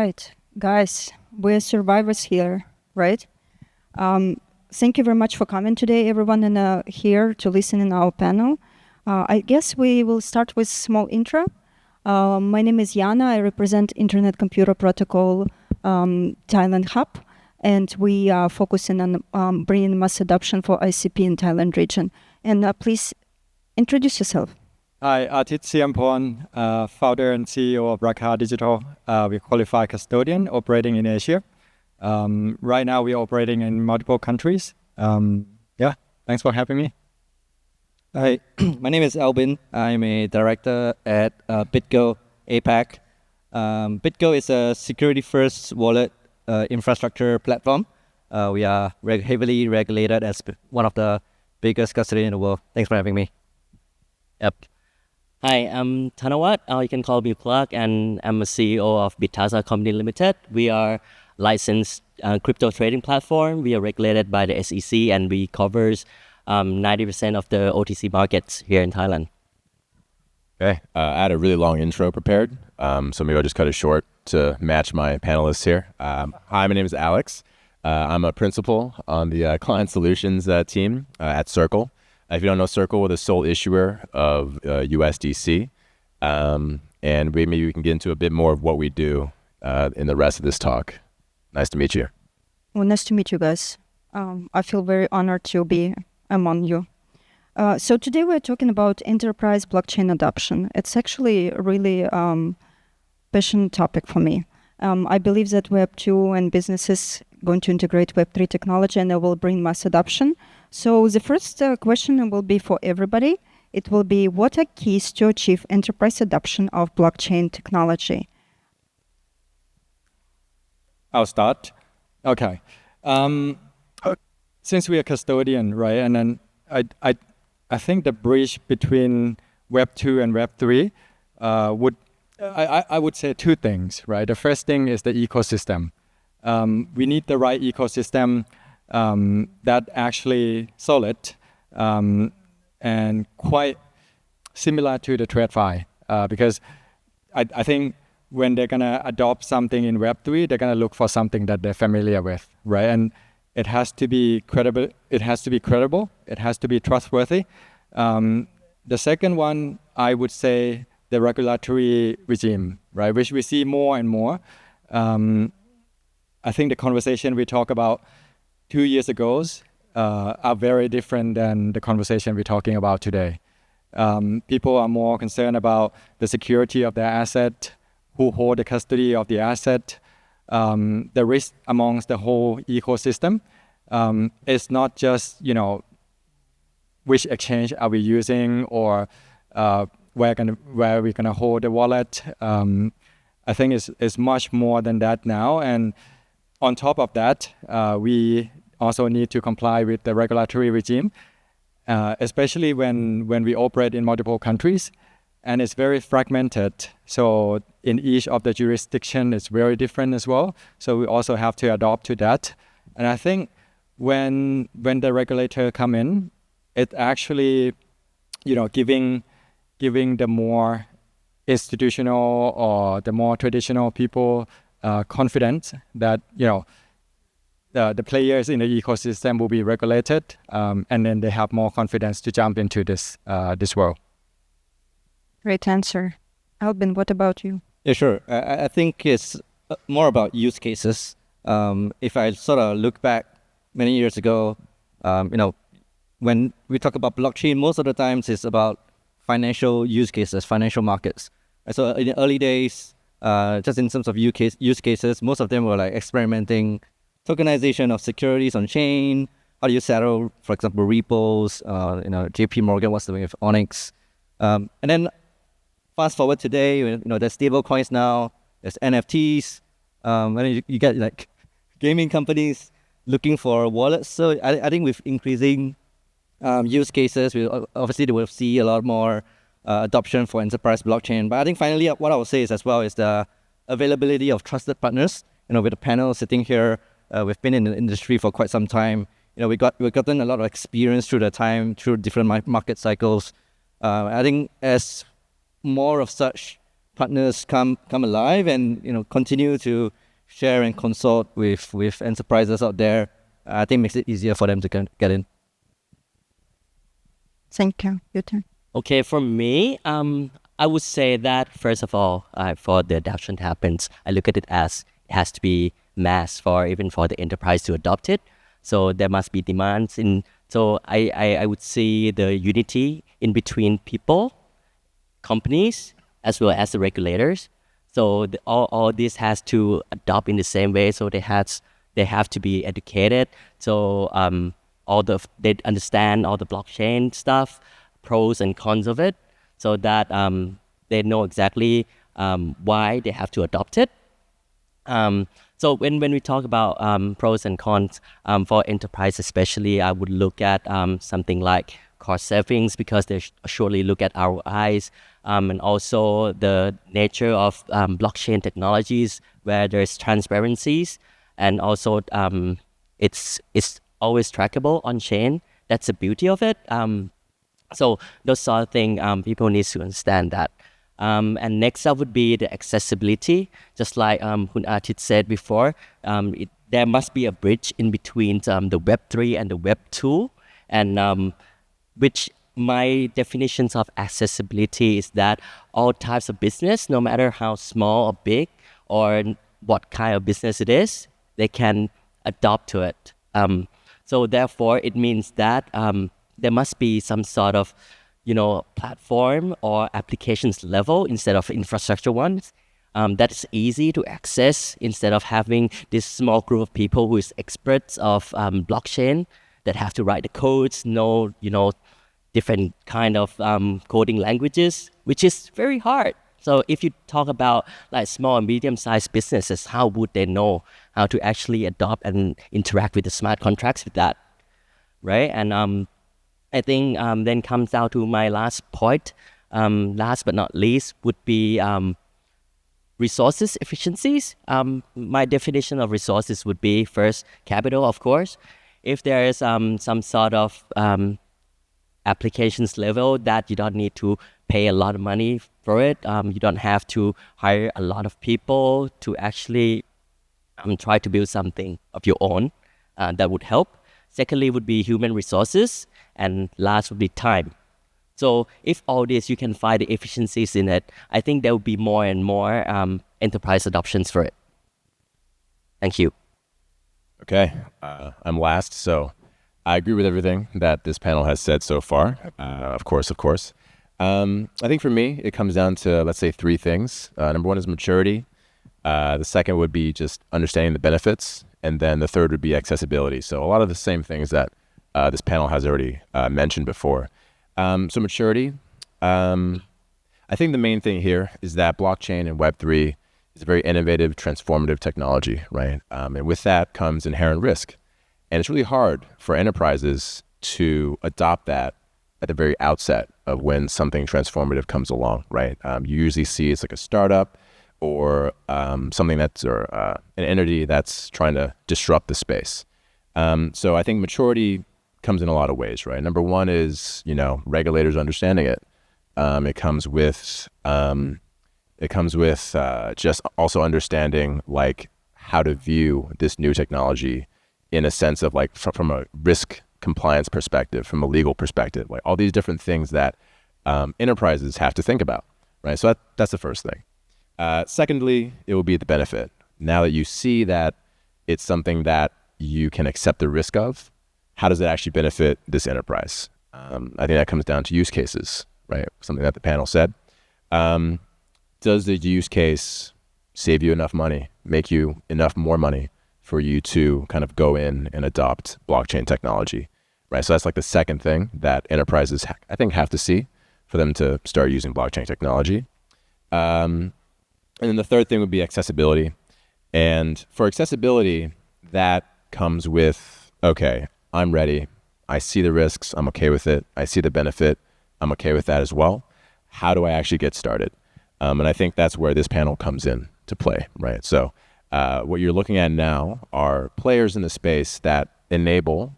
right, guys, we're survivors here, right? Thank you very much for coming today, everyone here to listen in our panel. I guess we will start with small intro. My name is Iana. I represent Internet Computer Protocol Thailand Hub, and we are focusing on bringing mass adoption for ICP in Thailand region. And please introduce yourself. Hi, Arthit, Sriumporn, founder and CEO of Rakkar Digital. We're qualified custodian operating in Asia. Right now, we're operating in multiple countries. Thanks for having me. Hi, my name is Albin. I'm a director at BitGo, APAC. BitGo is a security-first wallet infrastructure platform. We are heavily regulated as one of the biggest custodians in the world. Thanks for having me. Yep. Hi, I'm Tanawat. You can call me Plug, and I'm a CEO of Bitazza Company Limited. We are licensed crypto trading platform. We are regulated by the SEC, and we covers 90% of the OTC markets here in Thailand. Okay, I had a really long intro prepared, so maybe I'll just cut it short to match my panelists here. Hi, my name is Alex. I'm a principal on the client solutions team at Circle. If you don't know Circle, we're the sole issuer of USDC, and maybe we can get into a bit more of what we do in the rest of this talk. Nice to meet you. Well, nice to meet you guys. I feel very honored to be among you. So today we're talking about enterprise blockchain adoption. It's actually a really passionate topic for me. I believe that Web 2 and businesses going to integrate Web 3 technology, and it will bring mass adoption. So the first question will be for everybody. It will be, what are keys to achieve enterprise adoption of blockchain technology? I'll start. Okay. Since we are custodian, right, and then I think the bridge between Web 2 and Web 3 I would say two things, right? The first thing is the ecosystem. We need the right ecosystem that actually solid and quite similar to the TradFi, because I think when they're gonna adopt something in Web 3, they're gonna look for something that they're familiar with, right? And it has to be credible. It has to be credible. It has to be trustworthy. The second one, I would say, the regulatory regime, right, which we see more and more. I think the conversation we talked about 2 years ago are very different than the conversation we're talking about today. People are more concerned about the security of their asset, who hold the custody of the asset, the risk amongst the whole ecosystem. It's not just, which exchange are we using or where we're gonna hold the wallet. I think it's much more than that now. And on top of that, we also need to comply with the regulatory regime, especially when we operate in multiple countries, and it's very fragmented. So in each of the jurisdiction, it's very different as well. So we also have to adapt to that. And I think when the regulator come in, it actually, giving the more institutional or the more traditional people confidence that the players in the ecosystem will be regulated, and then they have more confidence to jump into this world. Great answer. Albin, what about you? Yeah, sure. I think it's more about use cases. If I sort of look back many years ago, when we talk about blockchain, most of the times it's about financial use cases, financial markets. And so in the early days, just in terms of use cases, most of them were like experimenting tokenization of securities on chain. How do you settle, for example, repos? JP Morgan was doing it with Onyx. And then fast forward today, there's stable coins now, there's NFTs, and then you get like gaming companies looking for wallets. So I think with increasing use cases, we will see a lot more adoption for enterprise blockchain. But I think finally what I would say is as well is the availability of trusted partners. With the panel sitting here, we've been in the industry for quite some time. We've gotten a lot of experience through the time, through different market cycles. I think as more of such partners come alive and continue to share and consult with enterprises out there. I think makes it easier for them to get in. Thank you. Your turn. Okay, for me, I would say that first of all, for the adoption to happen, I look at it as it has to be mass for the enterprise to adopt it. So there must be demands in. So I would see the unity in between people, companies, as well as the regulators. So all this has to adopt in the same way. So they have to be educated. So they understand all the blockchain stuff, pros and cons of it, so that they know exactly why they have to adopt it. So when we talk about pros and cons for enterprise especially, I would look at something like cost savings, because they surely look at ROIs, and also the nature of blockchain technologies where there's transparencies, and also it's always trackable on chain. That's the beauty of it. So those sort of things people need to understand that. And next up would be the accessibility. Just like Arthit said before, there must be a bridge in between the Web3 and the Web2. And which my definitions of accessibility is that all types of business, no matter how small or big or what kind of business it is, they can adopt to it. So therefore, it means that there must be some sort of platform or applications level instead of infrastructure ones. That is easy to access instead of having this small group of people who is experts of blockchain that have to write the codes, know different kind of coding languages, which is very hard. So if you talk about like small and medium-sized businesses, how would they know how to actually adopt and interact with the smart contracts with that, right? And I think then comes down to my last point. Last but not least would be resources efficiencies. My definition of resources would be first capital, of course. If there is some sort of applications level that you don't need to pay a lot of money for it, you don't have to hire a lot of people to actually try to build something of your own, that would help. Secondly would be human resources, and last would be time. So if all this you can find the efficiencies in it, I think there will be more and more enterprise adoptions for it. Thank you. Okay, I'm last, so I agree with everything that this panel has said so far. Of course. I think for me, it comes down to, let's say, three things. Number one is maturity. The second would be just understanding the benefits. And then the third would be accessibility. So a lot of the same things that this panel has already mentioned before. So maturity, I think the main thing here is that blockchain and Web3 is a very innovative, transformative technology, right? And with that comes inherent risk. And it's really hard for enterprises to adopt that at the very outset of when something transformative comes along, right? You usually see it's like a startup or something that's an entity that's trying to disrupt the space. So I think maturity comes in a lot of ways, right? Number one is, regulators understanding it. It comes with just also understanding like how to view this new technology in a sense of like from a risk compliance perspective, from a legal perspective, like all these different things that enterprises have to think about, right? So that's the first thing. Secondly, it will be the benefit. Now that you see that it's something that you can accept the risk of, how does it actually benefit this enterprise? I think that comes down to use cases, right? Something that the panel said. Does the use case save you enough money, make you enough more money for you to kind of go in and adopt blockchain technology, right? So that's like the second thing that enterprises, I think, have to see for them to start using blockchain technology. And then the third thing would be accessibility. And for accessibility, that comes with, okay, I'm ready. I see the risks. I'm okay with it. I see the benefit. I'm okay with that as well. How do I actually get started? And I think that's where this panel comes in to play, right? So what you're looking at now are players in the space that enable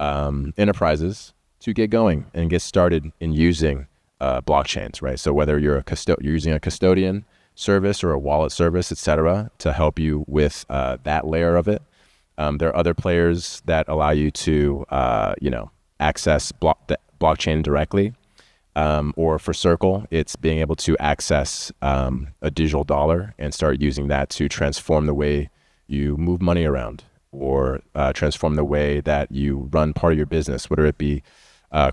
enterprises to get going and get started in using blockchains, right? So whether you're you're using a custodian service or a wallet service, et cetera, to help you with that layer of it. There are other players that allow you to, access the blockchain directly. Or for Circle, it's being able to access a digital dollar and start using that to transform the way you move money around, or transform the way that you run part of your business, whether it be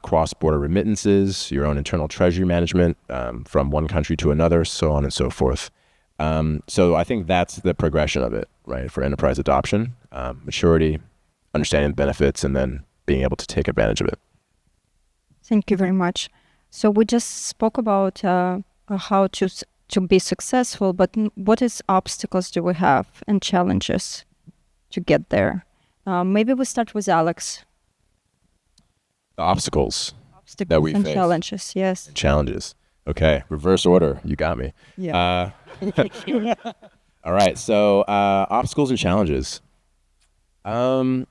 cross-border remittances, your own internal treasury management from one country to another, so on and so forth. So I think that's the progression of it, right? For enterprise adoption, maturity, understanding the benefits, and then being able to take advantage of it. Thank you very much. So we just spoke about how to be successful, but what is obstacles do we have and challenges to get there? Maybe we start with Alex. The obstacles Obstacles that we and face. challenges, yes. And challenges. Okay, reverse order. You got me. Yeah. All right. So obstacles and challenges. I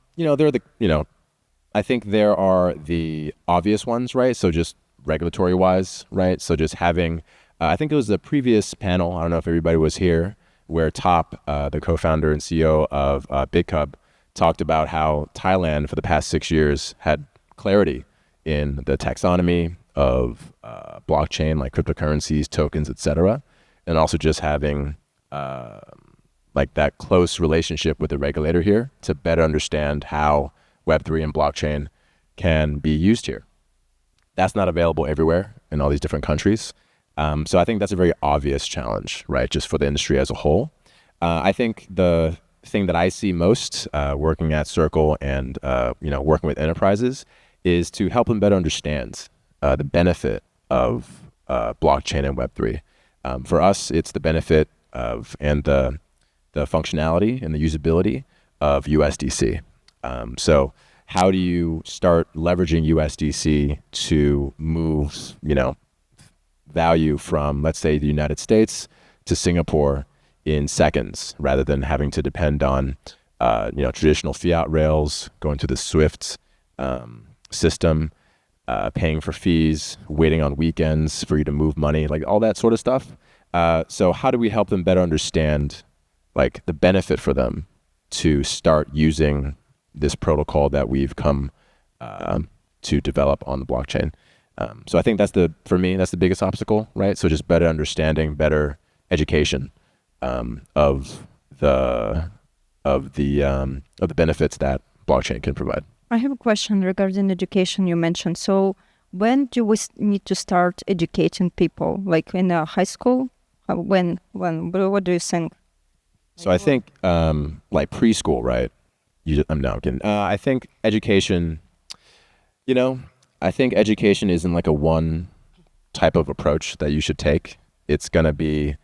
think there are the obvious ones, right? So just regulatory wise, right? So just having, I think it was the previous panel, I don't know if everybody was here, where Top, the co-founder and CEO of BitGo, talked about how Thailand for the past 6 years had clarity in the taxonomy of blockchain, like cryptocurrencies, tokens, etc., and also just having like that close relationship with the regulator here to better understand how Web3 and blockchain can be used here. That's not available everywhere in all these different countries. So I think that's a very obvious challenge, right? Just for the industry as a whole. I think the thing that I see most working at Circle and working with enterprises is to help them better understand the benefit of blockchain and Web3. For us, it's the benefit of and the functionality and the usability of USDC. So how do you start leveraging USDC to move, value from, let's say, the United States to Singapore in seconds, rather than having to depend on, traditional fiat rails, going to the SWIFT system, paying for fees, waiting on weekends for you to move money, like all that sort of stuff. So how do we help them better understand, like, the benefit for them to start using this protocol that we've come to develop on the blockchain? So I think for me, that's the biggest obstacle, right? So just better understanding, better education of the benefits that blockchain can provide. I have a question regarding education you mentioned. So when do we need to start educating people? Like in high school? When? What do you think? So I think like preschool, right? I'm kidding. I think education, I think education isn't like a one type of approach that you should take. It's going to be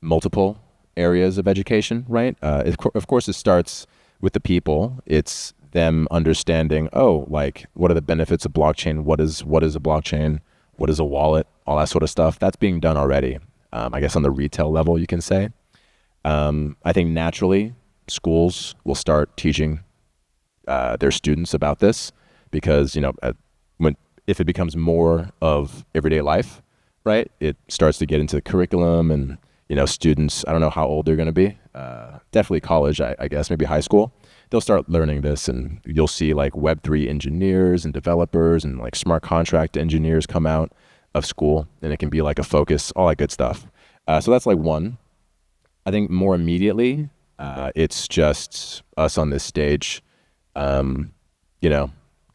multiple areas of education, right? Of course, it starts with the people. It's them understanding, what are the benefits of blockchain? What is a blockchain? What is a wallet? All that sort of stuff. That's being done already. I guess on the retail level, you can say. I think naturally schools will start teaching their students about this, because if it becomes more of everyday life, right, it starts to get into the curriculum, and students, I don't know how old they're going to be, definitely college, I guess, maybe high school, they'll start learning this, and you'll see like Web3 engineers and developers and like smart contract engineers come out of school, and it can be like a focus, all that good stuff. So that's like one. I think more immediately, it's just us on this stage,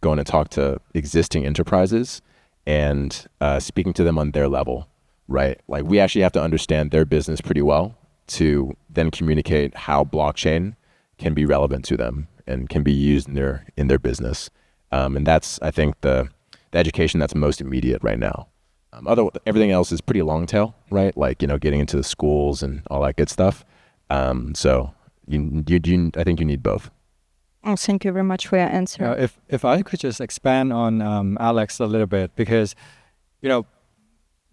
going to talk to existing enterprises and speaking to them on their level, right? Like, we actually have to understand their business pretty well to then communicate how blockchain can be relevant to them and can be used in their business. And that's, I think, the education that's most immediate right now. Everything else is pretty long tail, right? Like, getting into the schools and all that good stuff. So I think you need both. Oh, thank you very much for your answer. If I could just expand on Alex a little bit, because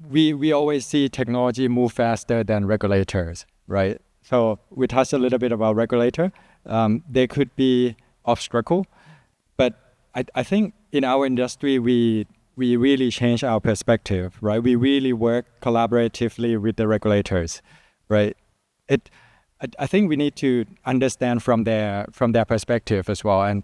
we always see technology move faster than regulators, right? So we touched a little bit about regulator. There could be obstacle, but I think in our industry we we really change our perspective, right? We really work collaboratively with the regulators, right? I think we need to understand from their perspective as well. And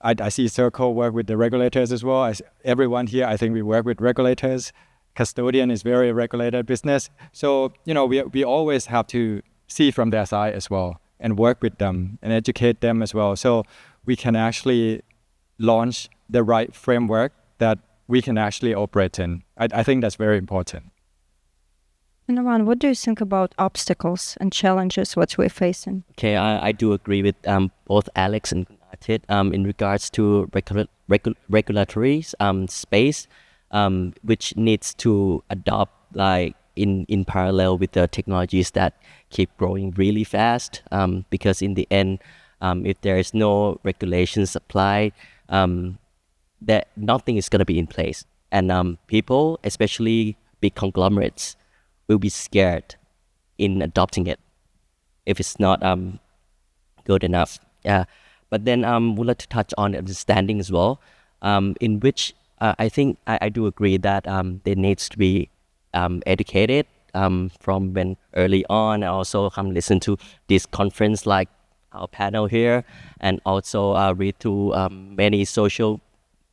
I see Circle work with the regulators as well. Everyone here, I think we work with regulators. Custodian is very regulated business. So, we always have to see from their side as well and work with them and educate them as well. So we can actually launch the right framework that we can actually operate in. I think that's very important. Tanawat, what do you think about obstacles and challenges what we're facing? Okay, I do agree with both Alex and Arthit in regards to regulatory space, which needs to adopt like in parallel with the technologies that keep growing really fast. Because in the end, if there is no regulations applied, that nothing is going to be in place, and people, especially big conglomerates, will be scared in adopting it if it's not good enough. Yeah, but then would like to touch on understanding as well, in which I think I do agree that there needs to be educated from when early on. I also come listen to this conference like our panel here, and also read through many social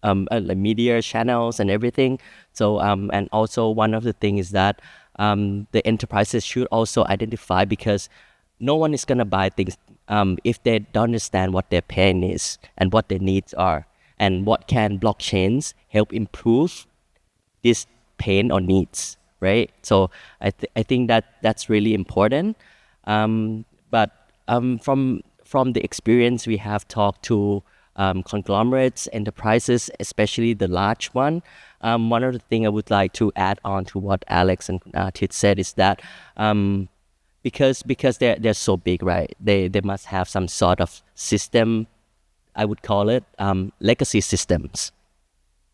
like media channels and everything. So and also one of the things is that the enterprises should also identify, because no one is gonna buy things if they don't understand what their pain is and what their needs are, and what can blockchains help improve this pain or needs, right? So I think that's really important. But from the experience we have talked to conglomerates, enterprises, especially the large one. One of the things I would like to add on to what Alex and Arthit said is that because they're so big, right? They must have some sort of system. I would call it legacy systems,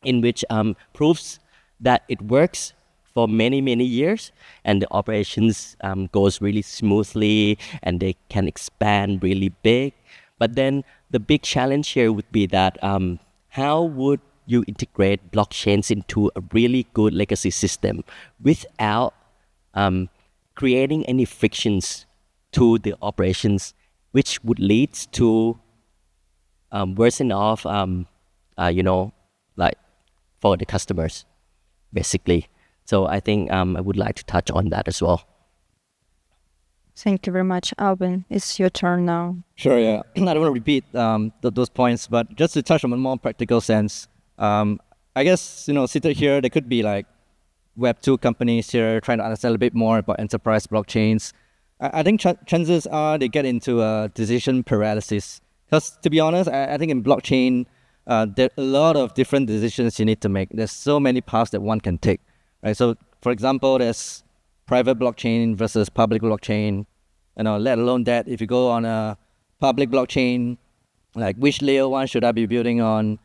in which proves that it works for many years, and the operations goes really smoothly, and they can expand really big. But then the big challenge here would be that how would you integrate blockchains into a really good legacy system without creating any frictions to the operations, which would lead to worsen off, like for the customers, basically. So I think I would like to touch on that as well. Thank you very much. Albin, it's your turn now. Sure, yeah. I don't want to repeat those points, but just to touch on a more practical sense, I guess, seated here, there could be like Web2 companies here trying to understand a bit more about enterprise blockchains. I think chances are they get into a decision paralysis. Because to be honest, I think in blockchain, there are a lot of different decisions you need to make. There's so many paths that one can take, right? So, for example, there's private blockchain versus public blockchain, let alone that if you go on a public blockchain, like which layer one should I be building on?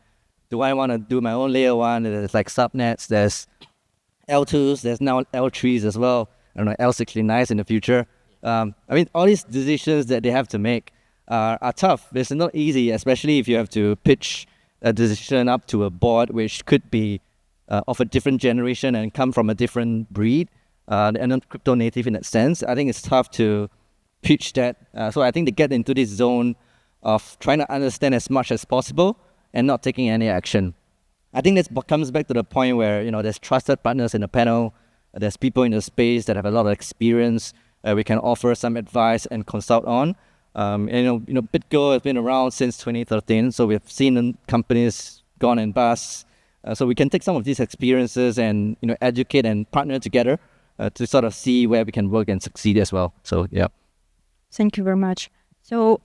Do I want to do my own layer one? There's like subnets, there's L2s, there's now L3s as well. I don't know, L69s in the future. All these decisions that they have to make are tough. It's not easy, especially if you have to pitch a decision up to a board which could be of a different generation and come from a different breed. And not crypto native in that sense. I think it's tough to pitch that. So I think they get into this zone of trying to understand as much as possible and not taking any action. I think that comes back to the point where there's trusted partners in the panel. There's people in the space that have a lot of experience. We can offer some advice and consult on. BitGo has been around since 2013, so we've seen companies gone and bust. So we can take some of these experiences and educate and partner together. To sort of see where we can work and succeed as well. So, yeah. Thank you very much. So,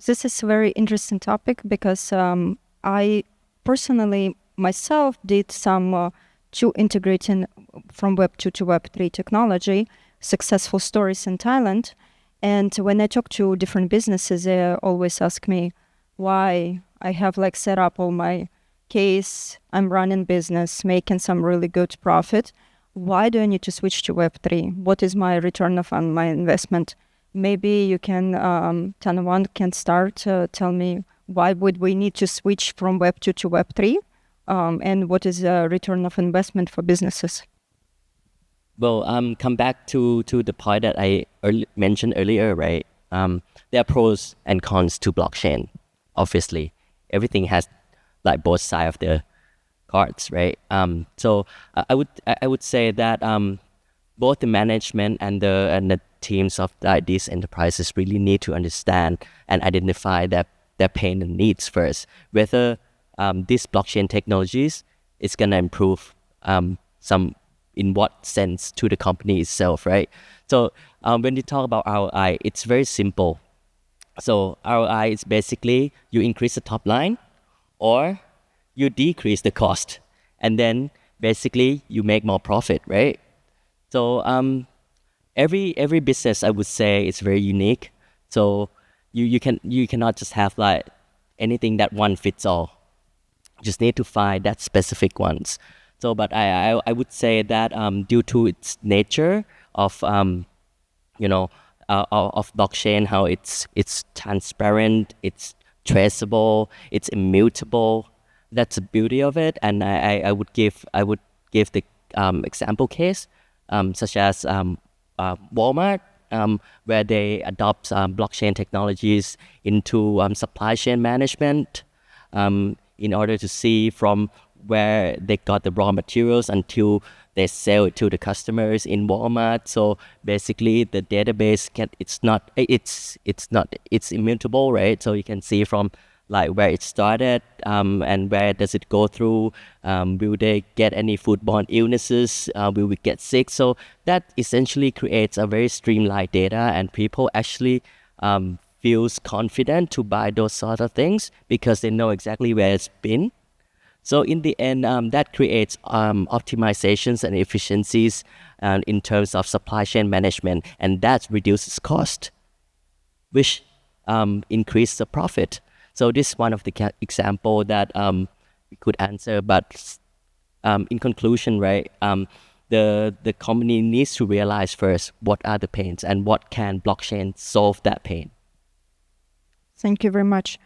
this is a very interesting topic because I personally myself did some to integrating from Web 2 to Web 3 technology, successful stories in Thailand. And when I talk to different businesses, they always ask me why I have set up all my case, I'm running business, making some really good profit. Why do I need to switch to Web3? What is my return on my investment? Maybe you can, Tanawat can start, tell me why would we need to switch from Web2 to Web3? and what is a return of investment for businesses? Well, come back to the point that I mentioned earlier, right? There are pros and cons to blockchain. Obviously, everything has like both sides of the cards, right? So I would say that both the management and the teams of these enterprises really need to understand and identify their pain and needs first. Whether these blockchain technologies is gonna improve some in what sense to the company itself, right? So when you talk about ROI, it's very simple. So ROI is basically you increase the top line or you decrease the cost, and then basically you make more profit, right? So every business, I would say, is very unique. So you cannot just have like anything that one fits all. You just need to find that specific ones. So, but I would say that due to its nature of of blockchain, how it's transparent, it's traceable, it's immutable. That's the beauty of it. And I would give the example case such as Walmart, where they adopt blockchain technologies into supply chain management in order to see from where they got the raw materials until they sell it to the customers in Walmart. So basically the database it's immutable, right? So you can see from like where it started and where does it go through, will they get any foodborne illnesses, will we get sick? So that essentially creates a very streamlined data, and people actually feels confident to buy those sort of things because they know exactly where it's been. So in the end, that creates optimizations and efficiencies in terms of supply chain management, and that reduces cost, which increases the profit. So this is one of the example that we could answer. But in conclusion, right, the company needs to realize first what are the pains and what can blockchain solve that pain. Thank you very much.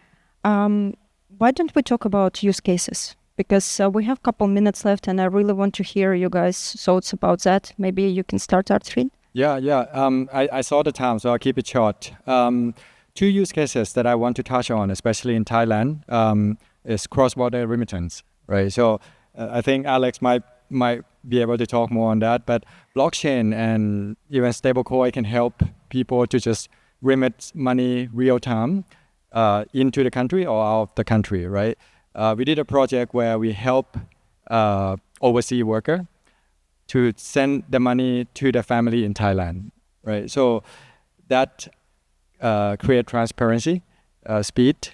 Why don't we talk about use cases? Because we have a couple minutes left, and I really want to hear you guys' thoughts about that. Maybe you can start, Arthit. Yeah. I saw the time, so I'll keep it short. Two use cases that I want to touch on, especially in Thailand, is cross-border remittance, right? So I think Alex might be able to talk more on that, but blockchain and even stablecoin can help people to just remit money real time into the country or out of the country, right? We did a project where we help overseas worker to send the money to the family in Thailand, right? So that create transparency, speed,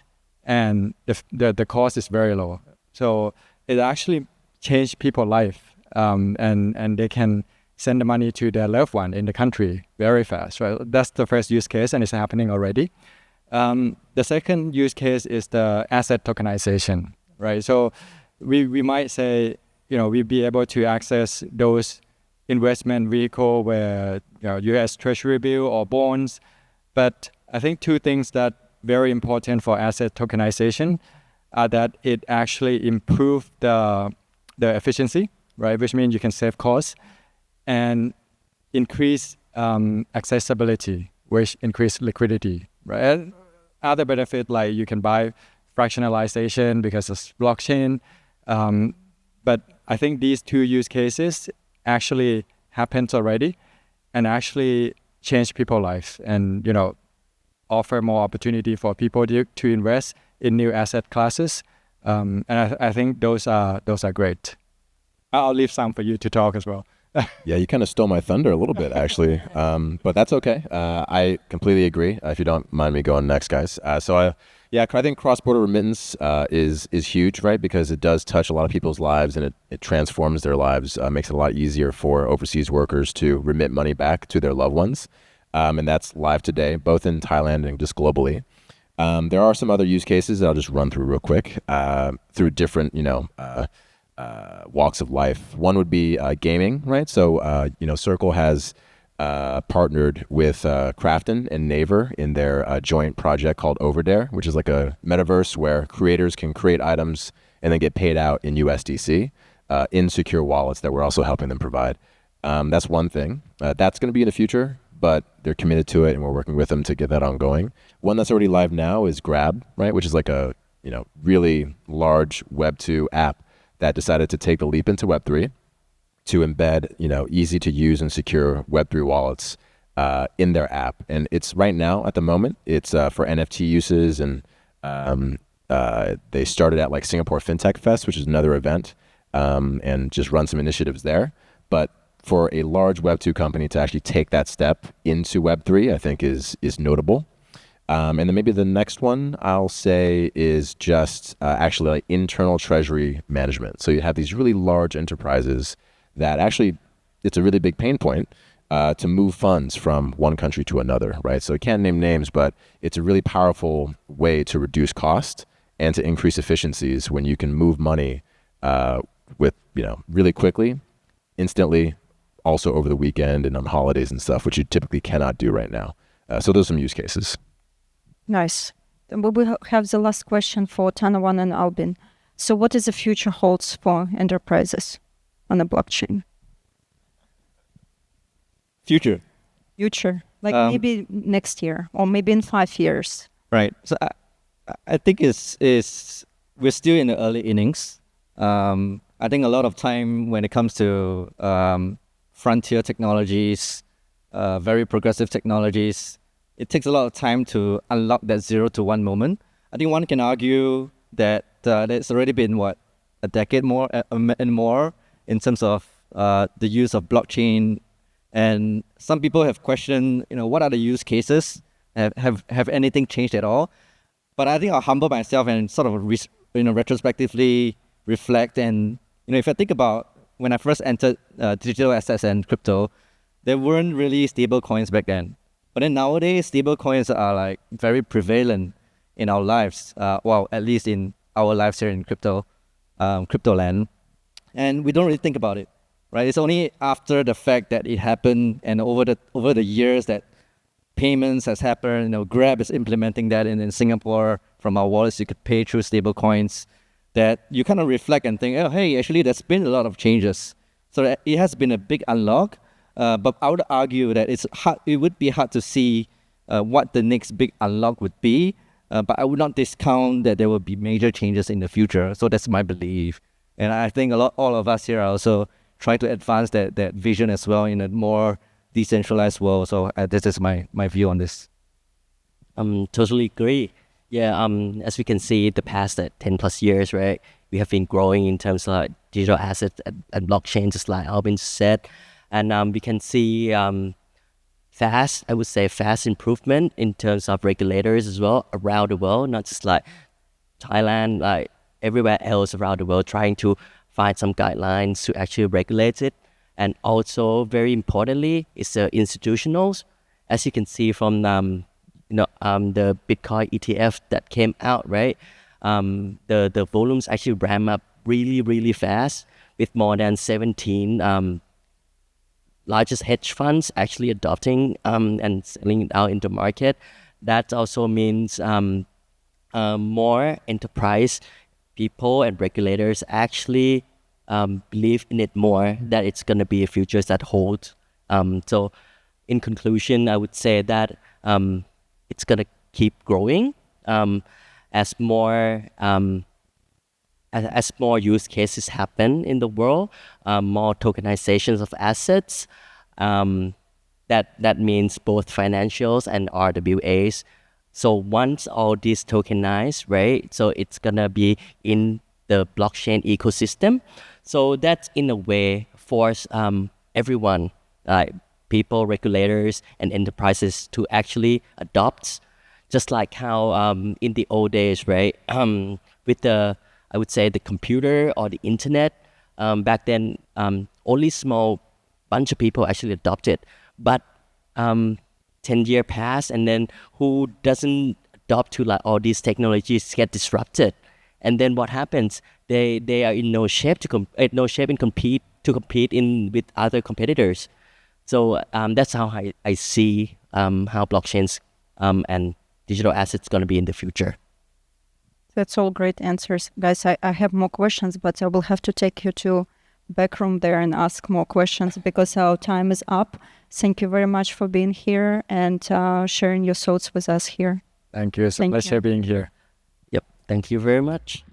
and the cost is very low. So it actually changed people's life, and they can send the money to their loved one in the country very fast, right? That's the first use case, and it's happening already. The second use case is the asset tokenization, right? So we might say, we'll be able to access those investment vehicle where, U.S. Treasury bill or bonds. But I think two things that very important for asset tokenization are that it actually improve the efficiency, right? Which means you can save costs and increase accessibility, which increase liquidity, right? Other benefit like you can buy fractionalization because of blockchain. But I think these two use cases actually happens already and actually change people's lives and, offer more opportunity for people to invest in new asset classes. And I think those are great. I'll leave some for you to talk as well. Yeah, you kind of stole my thunder a little bit, actually, but that's okay. I completely agree. If you don't mind me going next, guys. I think cross-border remittance is huge, right? Because it does touch a lot of people's lives, and it transforms their lives, makes it a lot easier for overseas workers to remit money back to their loved ones. And that's live today, both in Thailand and just globally. There are some other use cases that I'll just run through real quick through different, walks of life. One would be gaming, right? So, Circle has partnered with Krafton and Naver in their joint project called Over There, which is like a metaverse where creators can create items and then get paid out in USDC in secure wallets that we're also helping them provide. That's one thing. That's going to be in the future, but they're committed to it, and we're working with them to get that ongoing. One that's already live now is Grab, right, which is like a really large Web2 app that decided to take the leap into Web3 to embed easy to use and secure Web3 wallets in their app. And it's right now at the moment it's for NFT uses, and they started at like Singapore FinTech Fest, which is another event, and just run some initiatives there. But for a large Web2 company to actually take that step into Web3, I think is notable. And then maybe the next one I'll say is just actually like internal treasury management. So you have these really large enterprises that actually, it's a really big pain point to move funds from one country to another, right? So I can't name names, but it's a really powerful way to reduce cost and to increase efficiencies when you can move money with really quickly, instantly, also over the weekend and on holidays and stuff, which you typically cannot do right now. So those are some use cases. Nice. Then we will have the last question for Tanawat and Albin. So what is the future holds for enterprises on the blockchain? Future. Like maybe next year or maybe in 5 years. Right. So I think we're still in the early innings. I think a lot of time when it comes to frontier technologies, very progressive technologies, it takes a lot of time to unlock that 0 to 1 moment. I think one can argue that it's already been, a decade more and more in terms of the use of blockchain. And some people have questioned, what are the use cases? Have anything changed at all? But I think I'll humble myself and sort of, retrospectively reflect. And, if I think about when I first entered digital assets and crypto, there weren't really stable coins back then. But then nowadays, stable coins are like very prevalent in our lives. At least in our lives here in crypto land. And we don't really think about it, right? It's only after the fact that it happened and over the years that payments has happened. Grab is implementing that in Singapore. From our wallets, you could pay through stable coins. That you kind of reflect and think, oh, hey, actually, there's been a lot of changes. So it has been a big unlock. But I would argue that it would be hard to see what the next big unlock would be. But I would not discount that there will be major changes in the future. So that's my belief. And I think all of us here are also trying to advance that vision as well in a more decentralized world. So this is my view on this. Totally agree. Yeah, as we can see, the past 10 plus years, right, we have been growing in terms of digital assets and blockchain, just like Albin said. And we can see fast improvement in terms of regulators as well around the world, not just like Thailand, like everywhere else around the world, trying to find some guidelines to actually regulate it. And also, very importantly, is the institutionals. As you can see from the Bitcoin ETF that came out, right? The volumes actually ramp up really, really fast with more than 17 largest hedge funds actually adopting and selling it out into market. That also means more enterprise people and regulators actually believe in it more, that it's going to be a future that holds. So in conclusion, I would say that it's going to keep growing as more use cases happen in the world, more tokenizations of assets. That means both financials and RWAs. So once all these tokenized, right? So it's gonna be in the blockchain ecosystem. So that's in a way force everyone, like people, regulators, and enterprises to actually adopt, just like how in the old days, right? With I would say the computer or the internet, back then, only small bunch of people actually adopted. But 10 years pass, and then who doesn't adopt to like all these technologies get disrupted, and then what happens? They are in no shape to compete in with other competitors. So that's how I see how blockchains and digital assets going to be in the future. That's all great answers. Guys, I have more questions, but I will have to take you to back room there and ask more questions because our time is up. Thank you very much for being here and sharing your thoughts with us here. Thank you. It's a Thank pleasure you. being here. Yep. Thank you very much.